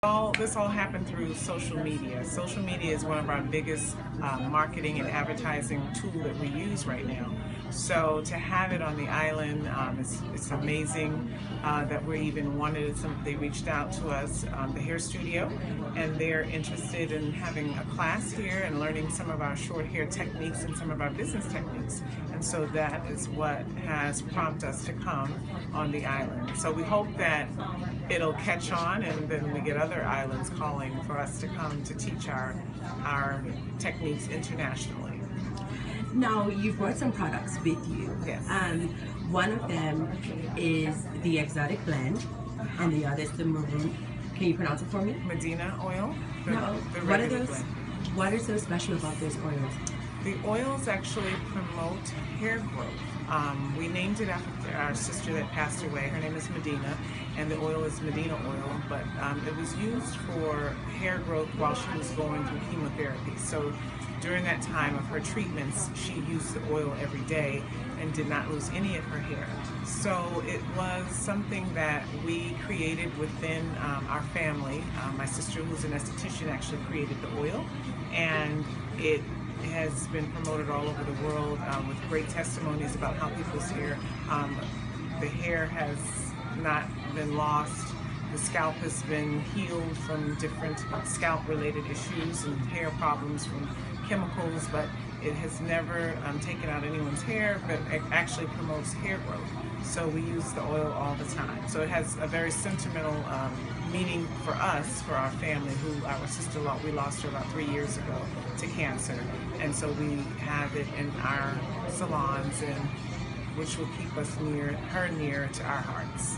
This all happened through social media. Social media is one of our biggest marketing and advertising tool that we use right now. So to have it on the island, it's amazing that we even wanted it. They reached out to us, the hair studio, and they're interested in having a class here and learning some of our short hair techniques and some of our business techniques. And so that is what has prompted us to come on the island. So we hope that it'll catch on, and then we get other islands calling for us to come to teach our techniques internationally. Now, you brought some products with you. Yes. One of them is the exotic blend, and the other is the maroon. Can you pronounce it for me? Medina oil. No. What are those? What is so special about those oils? The oils actually promote hair growth. We named it after our sister that passed away. Her name is Medina, and the oil is Medina oil, but it was used for hair growth while she was going through chemotherapy. So during that time of her treatments, she used the oil every day and did not lose any of her hair. So it was something that we created within our family. My sister, who's an esthetician, actually created the oil, and it has been promoted all over the world with great testimonies about how people's hair, the hair has not been lost. The scalp has been healed from different scalp-related issues and hair problems from chemicals, but it has never taken out anyone's hair, but it actually promotes hair growth. So we use the oil all the time. So it has a very sentimental meaning for us, for our family, who our sister, we lost her about 3 years ago to cancer. And so we have it in our salons, and which will keep us near to our hearts.